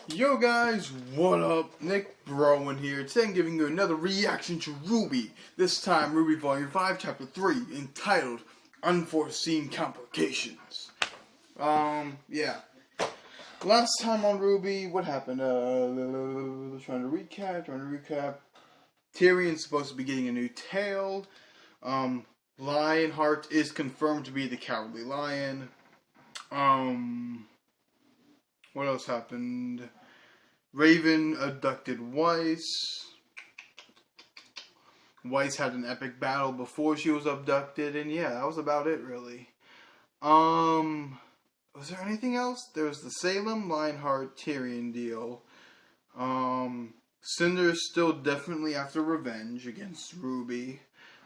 Yo guys, what up? Nick Browen here. Today I'm giving you another reaction to RWBY. This time RWBY Vol.5 Chapter 3, entitled Unforeseen Complications. Yeah. Last time on RWBY, what happened? Trying to recap. Tyrion's supposed to be getting a new tail. Lionheart is confirmed to be the Cowardly Lion. What else happened? Raven abducted Weiss. Weiss had an epic battle before she was abducted, and yeah, that was about it, really. Was there anything else? There was the Salem, Lionheart, Tyrion deal. Cinder is still definitely after revenge against RWBY.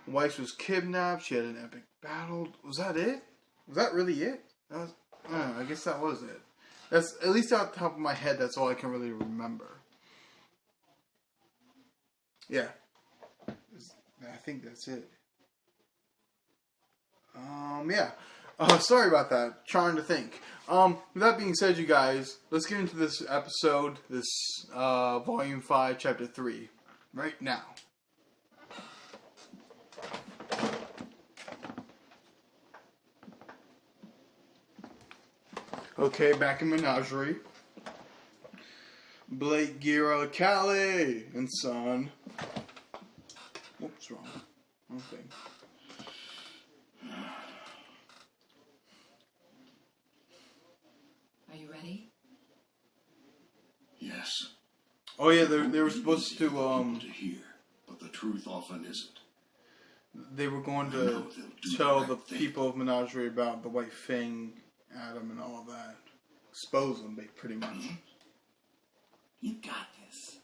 Weiss was kidnapped. She had an epic battle. Was that it? Was that really it? I guess that was it. That's, at least off the top of my head, that's all I can really remember. Yeah. I think that's it. Yeah. Sorry about that. Trying to think. With that being said, you guys, let's get into this episode, this, Volume 5, Chapter 3, right now. Okay, back in Menagerie. Blake, Gira, Callie, and Son. What's wrong? Okay. Are you ready? Yes. Oh yeah, they were supposed to hear, but the truth often isn't. They were going to tell the people of Menagerie about the White Fang, Adam, and all of that. Expose them, pretty much. You got this.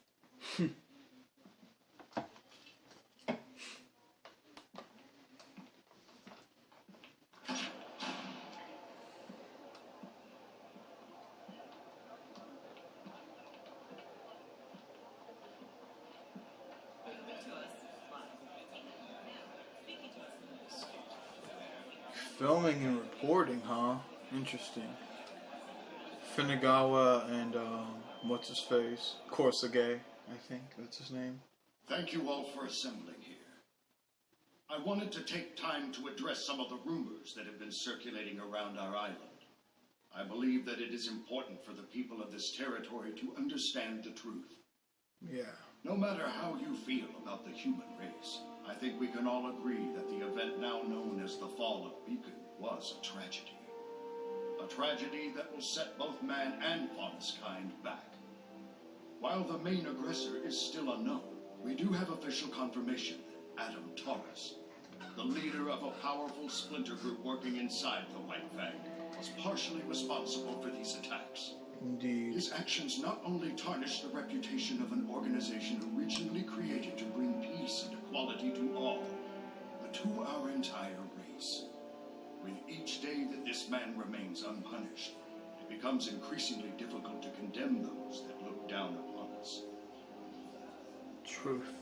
Filming and reporting, huh? Interesting. Finagawa and, what's his face? Korsage, I think that's his name. Thank you all for assembling here. I wanted to take time to address some of the rumors that have been circulating around our island. I believe that it is important for the people of this territory to understand the truth. Yeah. No matter how you feel about the human race, I think we can all agree that the event now known as the Fall of Beacon was a tragedy. A tragedy that will set both man and Faunus kind back. While the main aggressor is still unknown, we do have official confirmation that Adam Taurus, the leader of a powerful splinter group working inside the White Fang, was partially responsible for these attacks. Indeed. His actions not only tarnish the reputation of an organization originally created to bring peace and equality to all, but to our entire race. With each day that this man remains unpunished, it becomes increasingly difficult to condemn those that look down upon us. Truth.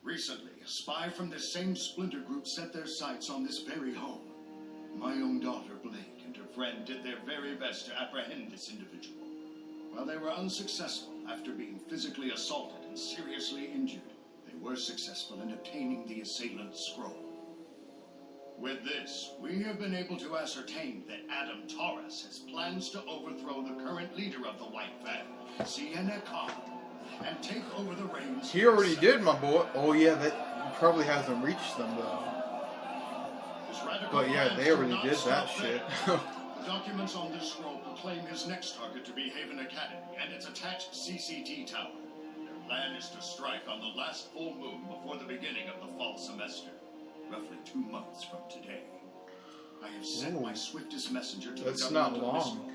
Recently, a spy from this same splinter group set their sights on this very home. My own daughter, Blake, and her friend did their very best to apprehend this individual. While they were unsuccessful after being physically assaulted and seriously injured, they were successful in obtaining the assailant's scroll. With this, we have been able to ascertain that Adam Taurus has plans to overthrow the current leader of the White Fang, Sienna Khan, and take over the reins. He already did, my boy. Oh yeah, that probably hasn't reached them though. But yeah, they already did that shit. The documents on this scroll proclaim his next target to be Haven Academy and its attached CCT tower. Their plan is to strike on the last full moon before the beginning of the fall semester, roughly 2 months from today. I have sent my swiftest messenger to the government of this world,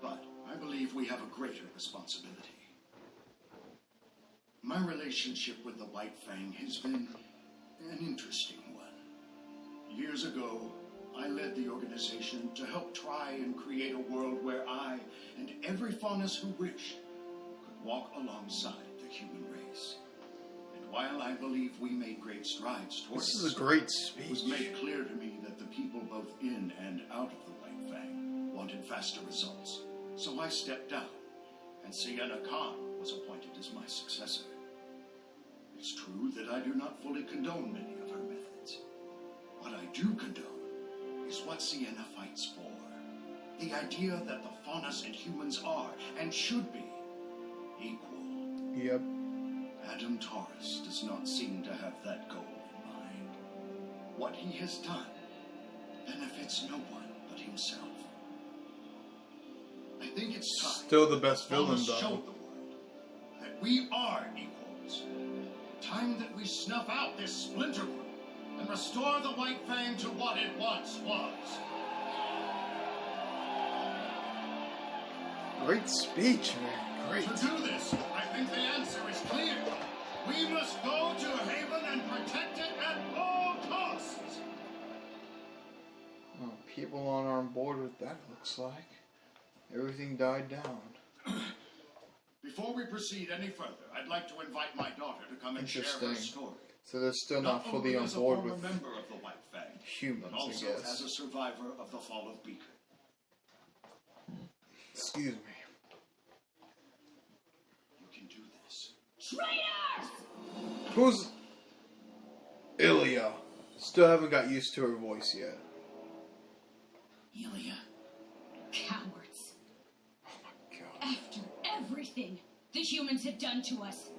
but I believe we have a greater responsibility. My relationship with the White Fang has been an interesting one. Years ago, I led the organization to help try and create a world where I and every Faunus who wished could walk alongside the human race. And while I believe we made great strides towards this is a great it was speech. made clear to me that the people both in and out of the White Fang faster results. So I stepped down, and Sienna Khan was appointed as my successor. It's true that I do not fully condone many of her methods. What I do condone is what Sienna fights for. The idea that the Faunus and humans are, and should be, equal. Yep. Adam Taurus does not seem to have that goal in mind. What he has done benefits no one but himself. I think it's time. Still the best villain, Faunus though. showed the world that we are equals. Time that we snuff out this splinter group and restore the White Fang to what it once was. Great speech, man. Great. To do this, I think the answer is clear. We must go to Haven and protect it at all costs. Oh, people aren't on board with that, looks like. Everything died down. Before we proceed any further, I'd like to invite my daughter to come and share her Interesting. story. So they're still not fully only on as a board former with member of the White Fang, humans, but I also guess. as a survivor of the fall of Beacon. Excuse me. You can do this. Traitors! Who's Ilya? Still haven't got used to her voice yet. Ilya. Cowards. Oh my god. After everything the humans have done to us,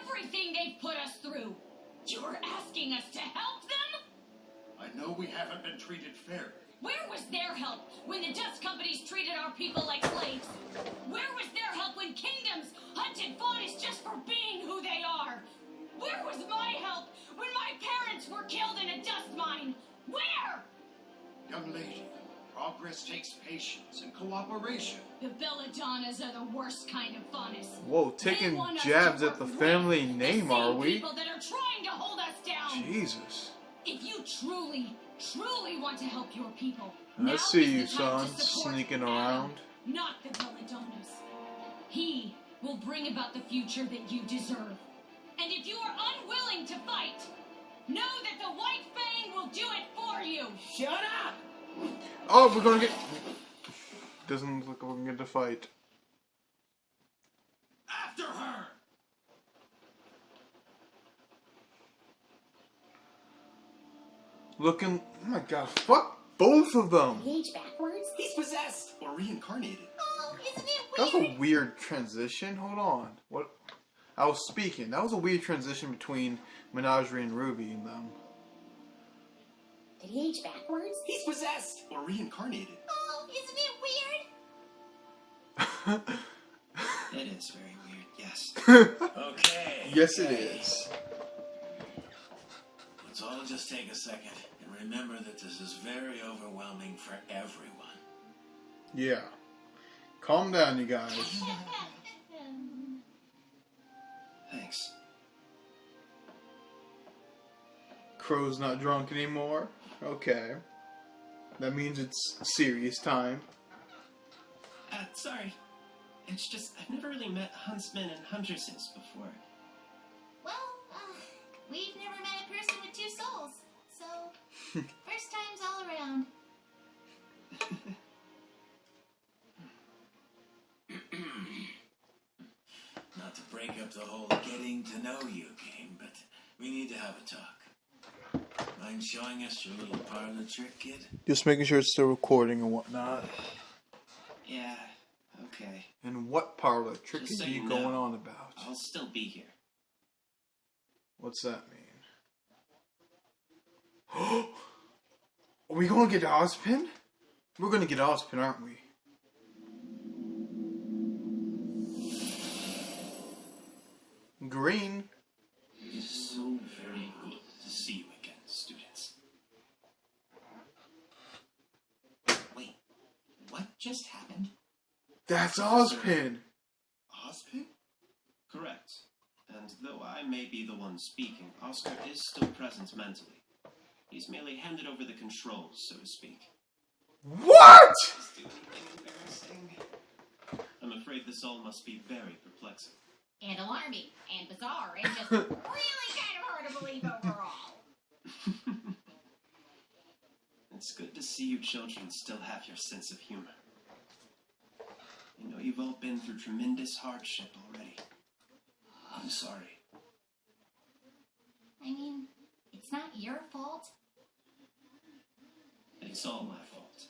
everything they've put us through, you're asking us to help them? I know we haven't been treated fairly. Where was their help when the dust companies treated our people like slaves? Where was their help when kingdoms hunted Faunus just for being who they are? Where was my help when my parents were killed in a dust mine? Where? Young lady, progress takes patience and cooperation. The Belladonnas are the worst kind of Faunus. Whoa, They taking want us jabs to at the work family with name, the are same we? people that are trying to hold us down. Jesus. If you truly want to help your people, I now see is you, the time son, to support sneaking Adam, around. not the Belladonnas. He will bring about the future that you deserve. And if you are unwilling to fight, know that the White Fang will do it for you. Shut up! Oh, we're gonna get... Doesn't look like we're gonna get to fight. After her! Looking... Oh my god, fuck both of them! Age backwards? He's possessed! Or reincarnated. Oh, isn't it That was weird? a weird transition. Hold on. What? I was speaking. That was a weird transition between Menagerie and Ruby and them. Did he age backwards? He's possessed! Or reincarnated. Oh, isn't it weird? It is very weird, yes. Okay. Yes, it is. Let's all just take a second and remember that this is very overwhelming for everyone. Yeah. Calm down, you guys. Thanks. Crow's not drunk anymore. Okay. That means it's serious time. Sorry. It's just, I've never really met huntsmen and huntresses before. Well, we've never met a person with two souls, so first time's all around. Not to break up the whole getting to know you game, but we need to have a talk. Mind showing us your little parlor trick, kid? Just making sure it's still recording and whatnot. Yeah, okay. And what parlor trick Just is so you you going know, on about? I'll still be here. What's that mean? Are we gonna get Ozpin? We're gonna get Ozpin, aren't we? Green. It is so very good to see you again, students. Wait, what just happened? That's Ozpin. Ozpin? Correct. And though I may be the one speaking, Oscar is still present mentally. He's merely handed over the controls, so to speak. What? Is there anything embarrassing? I'm afraid this all must be very perplexing. And alarming, and bizarre, and just really kind of hard to believe overall. It's good to see you children still have your sense of humor. I know you've all been through tremendous hardship already. I'm sorry. I mean, it's not your fault. It's all my fault.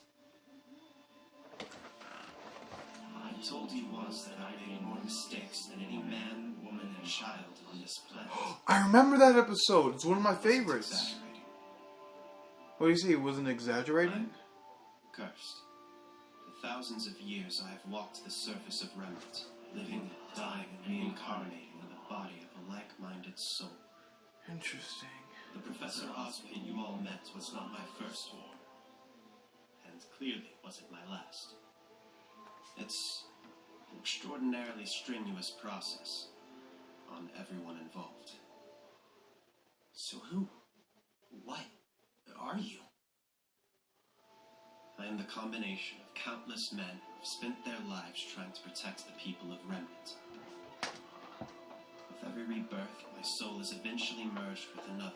I told you once that I made more mistakes than any man, woman, and child on this planet. I remember that episode. It's one of my favorites. Exaggerating. What do you say? It wasn't exaggerating? I'm cursed. For thousands of years I have walked the surface of remnant, living, dying, and reincarnating in the body of a like-minded soul. Interesting. The Professor Osborne you all met was not my first war, and clearly wasn't my last. It's an extraordinarily strenuous process on everyone involved. So what are you? I am the combination of countless men who have spent their lives trying to protect the people of Remnant. With every rebirth, my soul is eventually merged with another,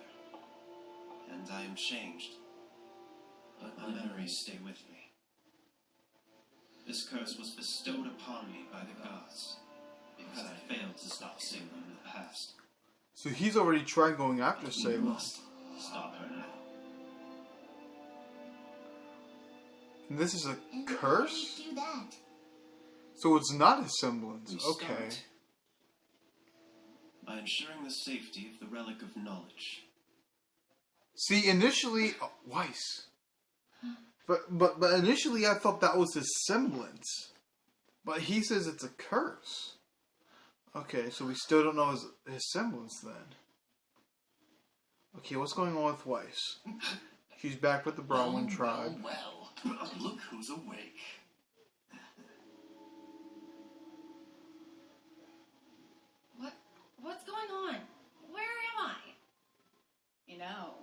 and I am changed, but my memories stay with me. This curse was bestowed upon me by the gods, because I failed to stop Salem in the past. So he's already tried going after You Salem. must stop her now. And this is a And how curse? do you do that? So it's not a semblance. We Okay. start by ensuring the safety of the relic of knowledge. See, initially, Weiss. But initially I thought that was his semblance. But he says it's a curse. Okay, so we still don't know his semblance then. Okay, what's going on with Weiss? She's back with the Brahmin tribe. Well, look who's awake. What's going on? Where am I? You know,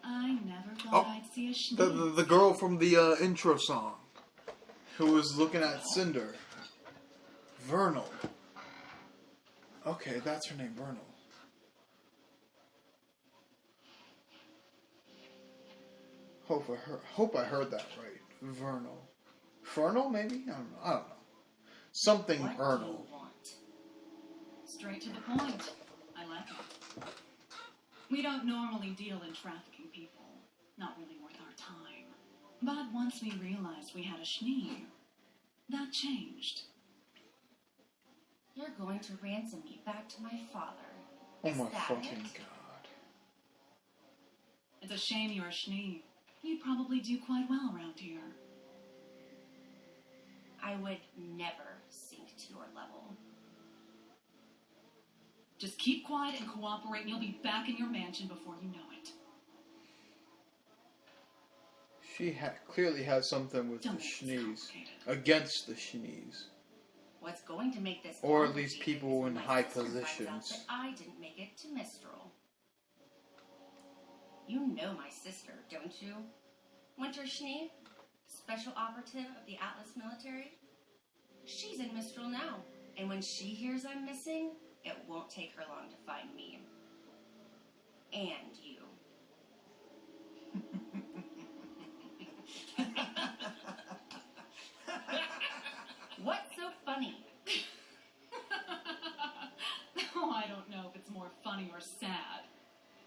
I never thought I'd see a Schnee. The girl from the intro song. Who was looking at Cinder. Vernal. Okay, that's her name, Vernal. Hope I heard that right. Vernal. Fernal, maybe? I don't know. Something What do Vernal. you want? Straight to the point. I like it. We don't normally deal in trafficking people. Not really worth our time. But once we realized we had a Schnee, that changed. You're going to ransom me back to my father. Oh Is my that fucking it? god. It's a shame you're a Schnee. You'd probably do quite well around here. I would never sink to your level. Just keep quiet and cooperate and you'll be back in your mansion before you know it. She clearly has something with Don't the make it Schnees. complicated. Against the Schnees. What's going to make this Or at least complicated people is when in my high sister finds out positions. that I didn't make it to Mistral. You know my sister, don't you? Winter Schnee, special operative of the Atlas military. She's in Mistral now, and when she hears I'm missing, it won't take her long to find me. And you. What's so funny? Oh, I don't know if it's more funny or sad,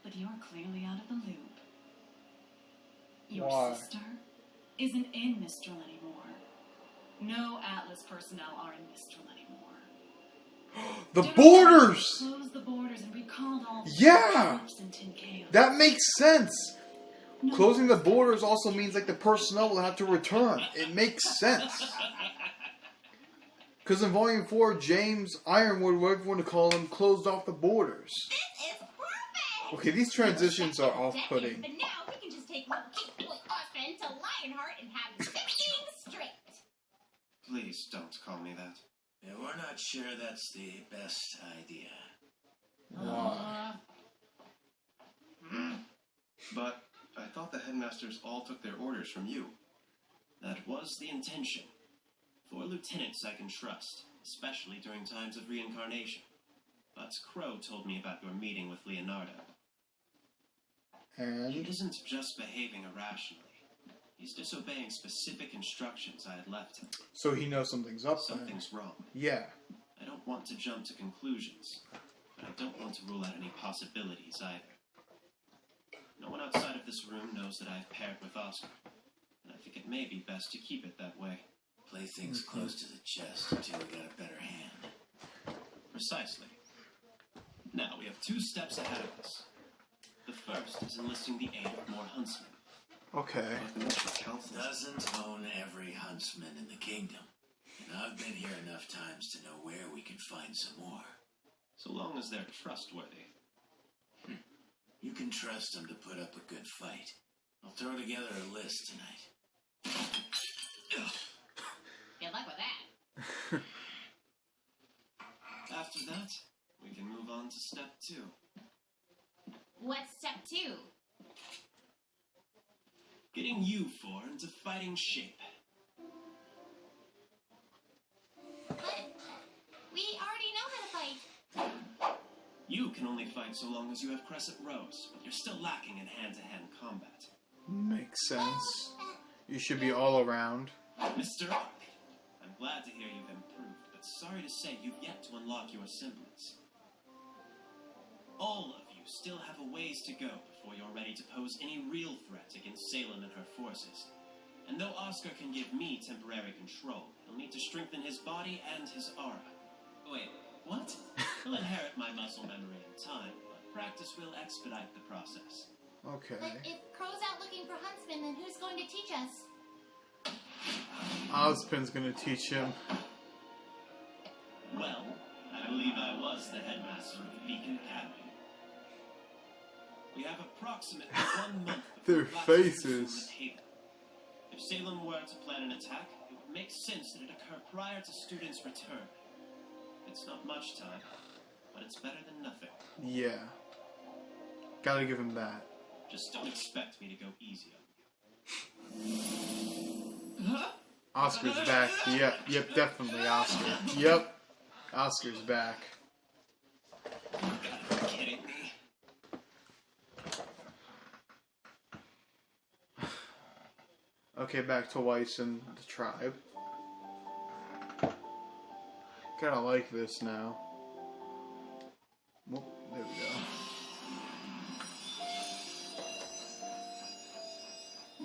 but you're clearly out of the loop. Your Why? sister isn't in Mistral anymore. No Atlas personnel are in Mistral anymore. The General borders! Closed the borders and recalled all the Yeah! troops in Tinkeo. That makes sense! No. Closing the borders also means like the personnel will have to return. It makes sense. Because in Volume 4, James Ironwood, whatever you want to call him, closed off the borders. This is perfect! Okay, these transitions are off-putting. But now we can just take little cute boy Osmond to Lionheart and have him 16 straight. Please don't call me that. Yeah, we're not sure that's the best idea. Why? But I thought the headmasters all took their orders from you. That was the intention. 4 lieutenants I can trust, especially during times of reincarnation. But Crow told me about your meeting with Leonardo. He And isn't just behaving irrationally. He's disobeying specific instructions I had left him. So he knows something's up there. Something's wrong. Yeah. I don't want to jump to conclusions, but I don't want to rule out any possibilities either. No one outside of this room knows that I've paired with Oscar, and I think it may be best to keep it that way. Play things close to the chest until we got a better hand. Precisely. Now, we have 2 steps ahead of us. The first is enlisting the aid of more huntsmen. Okay. Doesn't own every huntsman in the kingdom. And I've been here enough times to know where we can find some more. So long as they're trustworthy. You can trust them to put up a good fight. I'll throw together a list tonight. Good luck with that. After that, we can move on to step 2. What's step 2? Getting you 4 into fighting shape. But we already know how to fight. You can only fight so long as you have crescent rows, but you're still lacking in hand-to-hand combat. Makes sense. You should be all around. Mr. Ark, I'm glad to hear you've improved, but sorry to say you've yet to unlock your semblance. All of you still have a ways to go before you're ready to pose any real threat against Salem and her forces. And though Oscar can give me temporary control, he'll need to strengthen his body and his aura. Wait, what? He'll inherit my muscle memory in time, but practice will expedite the process. Okay. But if Crow's out looking for huntsmen, then who's going to teach us? Ozpin's gonna teach him. Well, I believe I was the headmaster of Beacon Academy. We have approximately 1 month Their before faces. Blackstone Haven. If Salem were to plan an attack, it would make sense that it occur prior to students' return. It's not much time, but it's better than nothing. Yeah. Gotta give him that. Just don't expect me to go easy on you. Oscar's back. Yep, definitely Oscar. Yep. Oscar's back. You gotta be kidding me. Okay, back to Weiss and the tribe. Kinda like this now. Whoop, there we go.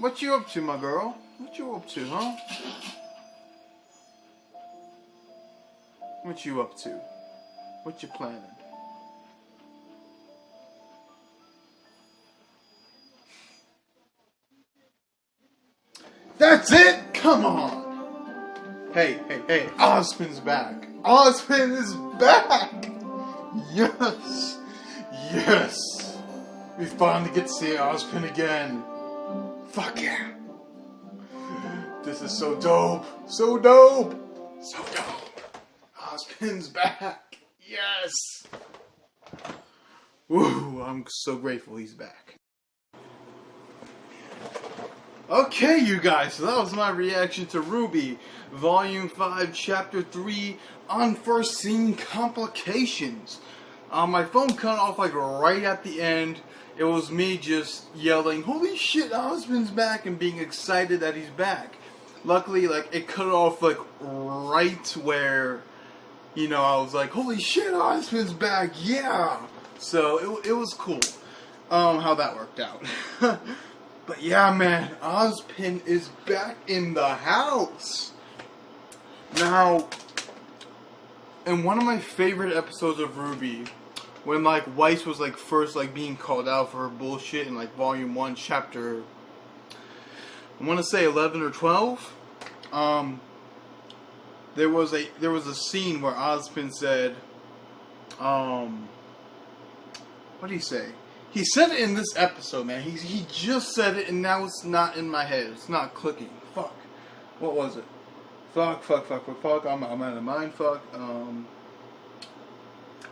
What you up to, my girl? What you up to, huh? What you up to? What you planning? That's it? Come on! Hey, Ozpin's back. Ozpin is back! Yes! Yes! We finally get to see Ozpin again. Fuck yeah! This is so dope! So dope! So dope! Ozpin's back! Yes! Woo! I'm so grateful he's back. Okay, you guys, so that was my reaction to RWBY, Volume 5, Chapter 3, Unforeseen Complications. My phone cut off like right at the end. It was me just yelling, "Holy shit, Ozpin's back," and being excited that he's back. Luckily, like, it cut off like right where, you know, I was like, "Holy shit, Ozpin's back, yeah!" So it was cool, how that worked out. But yeah, man, Ozpin is back in the house. Now, in one of my favorite episodes of RWBY, when like Weiss was like first like being called out for her bullshit in like Volume 1, Chapter, I want to say 11 or 12. There was a scene where Ozpin said, what did he say? He said it in this episode, man. He just said it, and now it's not in my head. It's not clicking. Fuck. What was it? Fuck. I'm out of mind. Fuck.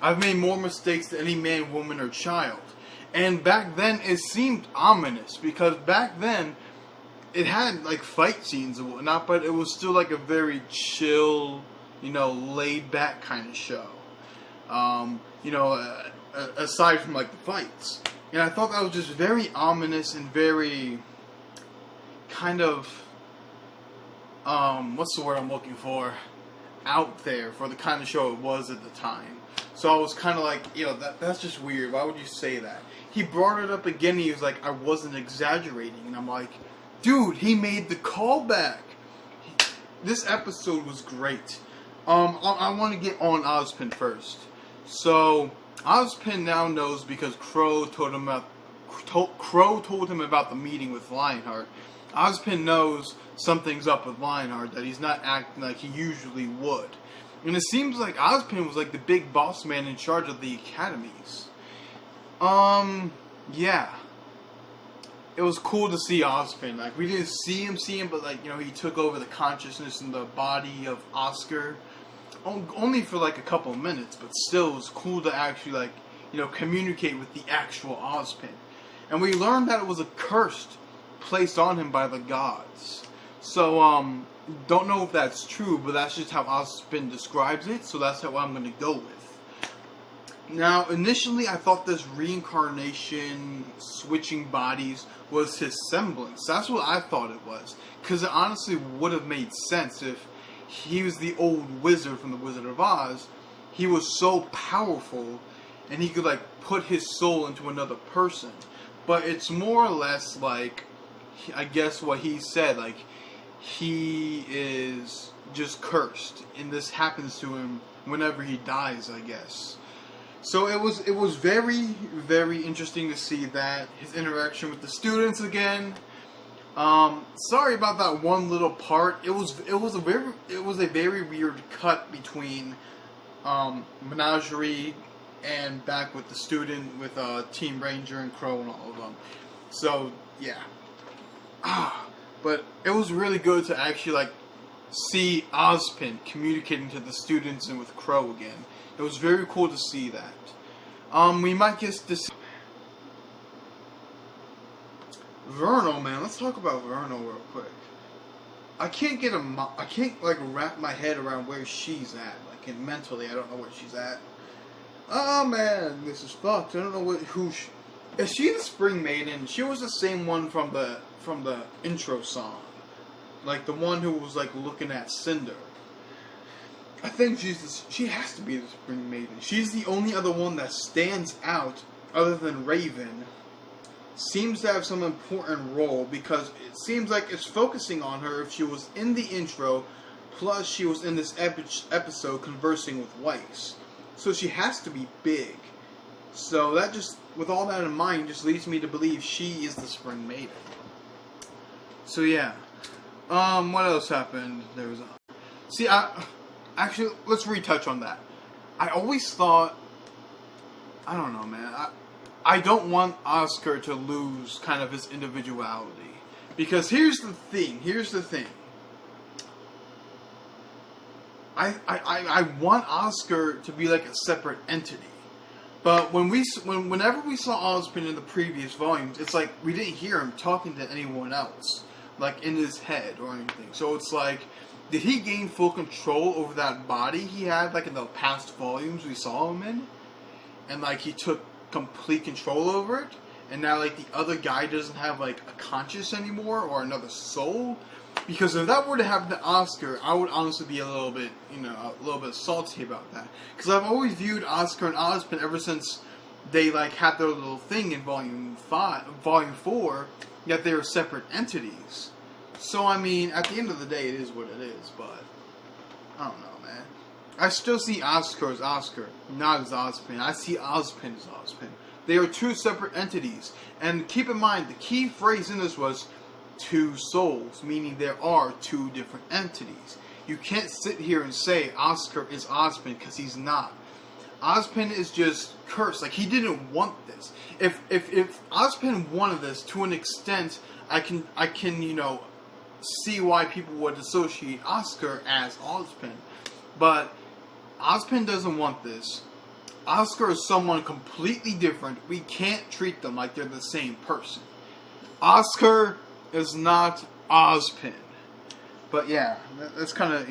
I've made more mistakes than any man, woman, or child. And back then, it seemed ominous, because back then, it had, like, fight scenes and whatnot, but it was still, like, a very chill, you know, laid-back kind of show. You know, aside from, like, the fights. And I thought that was just very ominous and very kind of, what's the word I'm looking for? Out there for the kind of show it was at the time. So I was kind of like, that's just weird. Why would you say that? He brought it up again. He was like, I wasn't exaggerating. And I'm like, dude, he made the callback. This episode was great. I want to get on Ozpin first. So Ozpin now knows because Crow told him about the meeting with Lionheart. Ozpin knows something's up with Lionheart, that he's not acting like he usually would. And it seems like Ozpin was like the big boss man in charge of the academies. Yeah. It was cool to see Ozpin. Like, we didn't see him, but like, he took over the consciousness and the body of Oscar. Only for like a couple of minutes, but still it was cool to actually like, communicate with the actual Ozpin. And we learned that it was a curse placed on him by the gods. So, don't know if that's true, but that's just how Ozpin describes it, so that's what I'm going to go with. Now, initially I thought this reincarnation, switching bodies, was his semblance. That's what I thought it was. Because it honestly would have made sense if he was the old wizard from the Wizard of Oz. He was so powerful, and he could like put his soul into another person. But it's more or less like, I guess what he said, like, he is just cursed, and this happens to him whenever he dies, I guess. So it was very, very interesting to see that, his interaction with the students again. Sorry about that one little part. It was a very weird cut between Menagerie and back with the student with Team Ranger and Crow and all of them. So yeah. But it was really good to actually like see Ozpin communicating to the students and with Crow again. It was very cool to see that. We might get this. Verno, man. Let's talk about Verno real quick. I can't like wrap my head around where she's at. Like, and mentally, I don't know where she's at. Oh man, this is fucked. I don't know is she the Spring Maiden? She was the same one from the intro song, like the one who was like looking at Cinder. I think she has to be the Spring Maiden. She's the only other one that stands out other than Raven. Seems to have some important role because it seems like it's focusing on her if she was in the intro, plus she was in this episode conversing with Weiss. So she has to be big. So that just, with all that in mind, just leads me to believe she is the Spring Maiden. So yeah. What else happened? There was actually, let's retouch on that. I always thought, I don't know, man. I don't want Oscar to lose kind of his individuality. Because here's the thing. I want Oscar to be like a separate entity. But whenever we saw Ozpin in the previous volumes, it's like we didn't hear him talking to anyone else, like in his head or anything. So it's like, did he gain full control over that body he had like in the past volumes we saw him in? And like he took complete control over it? And now like the other guy doesn't have like a conscience anymore or another soul? Because if that were to happen to Oscar, I would honestly be a little bit salty about that. Because I've always viewed Oscar and Ozpin ever since they like had their little thing in Volume 4, that they were separate entities. So I mean, at the end of the day, it is what it is. But I don't know, man. I still see Oscar as Oscar, not as Ozpin. I see Ozpin as Ozpin. They are two separate entities. And keep in mind, the key phrase in this was two souls, meaning there are two different entities. You can't sit here and say Oscar is Ozpin, because he's not. Ozpin is just cursed. Like, he didn't want this. If Ozpin wanted this, to an extent, I can see why people would associate Oscar as Ozpin. But Ozpin doesn't want this. Oscar is someone completely different. We can't treat them like they're the same person. Oscar is not Ozpin. But yeah, that's kind of,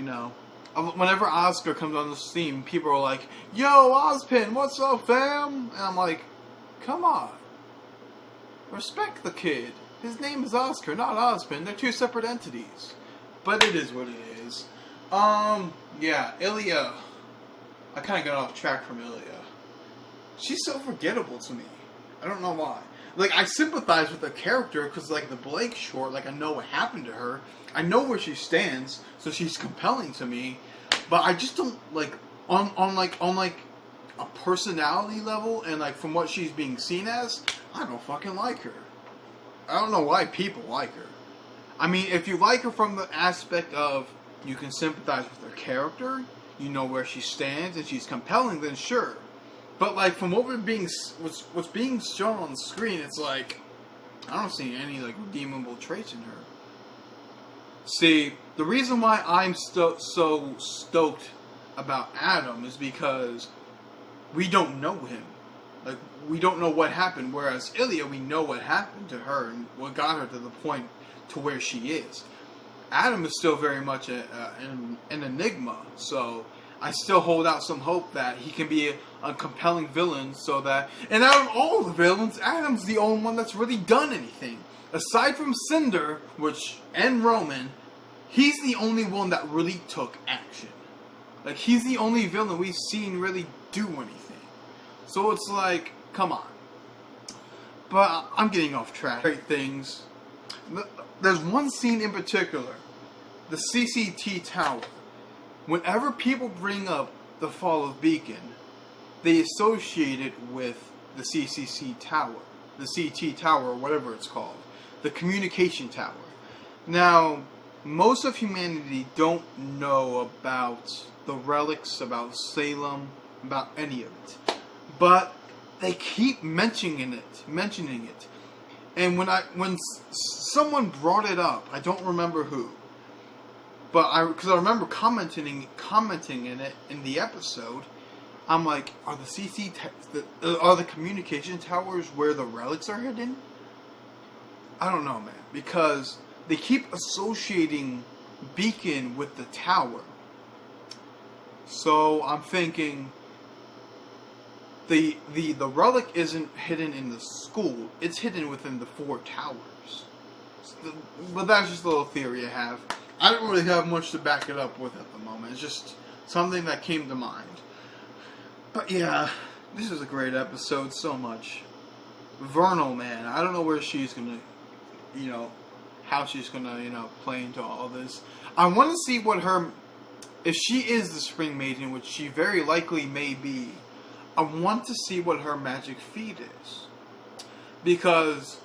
whenever Oscar comes on the scene, people are like, yo, Ozpin, what's up, fam? And I'm like, come on. Respect the kid. His name is Oscar, not Osmond. They're two separate entities. But it is what it is. Yeah, Ilya. I kind of got off track from Ilya. She's so forgettable to me. I don't know why. Like, I sympathize with the character because, like, the Blake short, like, I know what happened to her. I know where she stands, so she's compelling to me. But I just don't, like, on a personality level and, like, from what she's being seen as, I don't fucking like her. I don't know why people like her. I mean, if you like her from the aspect of you can sympathize with her character, you know where she stands, and she's compelling, then sure. But like from what's being shown on the screen, it's like I don't see any like redeemable traits in her. See, the reason why I'm so stoked about Adam is because we don't know him. Like we don't know what happened. Whereas Ilya, we know what happened to her and what got her to the point to where she is. Adam is still very much an enigma. So I still hold out some hope that he can be a compelling villain so that... And out of all the villains, Adam's the only one that's really done anything. Aside from Cinder, and Roman, he's the only one that really took action. Like, he's the only villain we've seen really do anything. So it's like, come on. But I'm getting off track. Great things. There's one scene in particular. The CCT Tower. Whenever people bring up the fall of Beacon, they associate it with the CCC Tower, the CT Tower, or whatever it's called, the communication tower. Now, most of humanity don't know about the relics, about Salem, about any of it, but they keep mentioning it. And when someone brought it up, I don't remember who. But because I remember commenting in it in the episode, I'm like, are the communication towers where the relics are hidden? I don't know, man, because they keep associating Beacon with the tower. So I'm thinking the relic isn't hidden in the school; it's hidden within the 4 towers. But that's just a little theory I have. I don't really have much to back it up with at the moment. It's just something that came to mind. But yeah, this is a great episode, so much. Vernal, man, I don't know where she's gonna, how she's gonna, play into all this. I want to see what if she is the Spring Maiden, which she very likely may be, I want to see what her magic feat is. Because,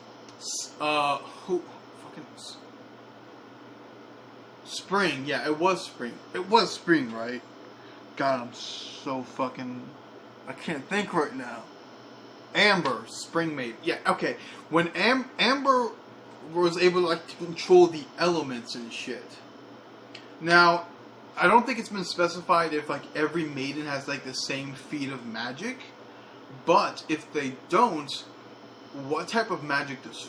Spring, yeah, it was Spring. It was Spring, right? God, I'm so fucking... I can't think right now. Amber, Spring Maiden. Yeah, okay. When Amber was able to control the elements and shit. Now, I don't think it's been specified if every maiden has the same feat of magic. But if they don't, what type of magic does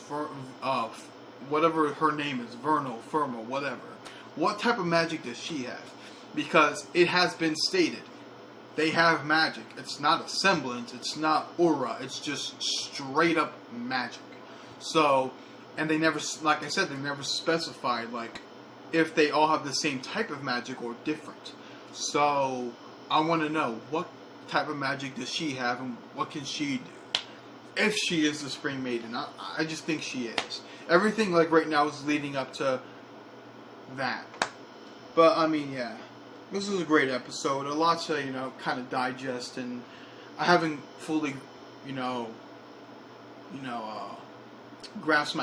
whatever her name is, Vernal, Firma, whatever. What type of magic does she have? Because it has been stated, they have magic. It's not a semblance, it's not aura, it's just straight up magic. So, and they never, like I said, they never specified, if they all have the same type of magic or different. So, I want to know, what type of magic does she have and what can she do? If she is the Spring Maiden. I just think she is. Everything, right now is leading up to that. But I mean, yeah, this was a great episode. A lot to kind of digest, and I haven't fully wrap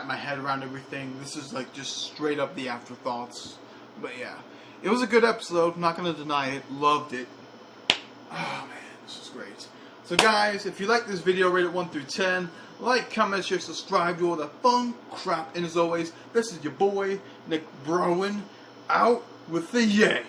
my head around everything. This is just straight up the afterthoughts. But yeah, it was a good episode, not gonna deny it. Loved it. Oh man, this is great. So guys, if you like this video, rate it 1 through 10. Like, comment, share, subscribe, do all that fun crap. And as always, this is your boy, Nick Browen, out with the yay.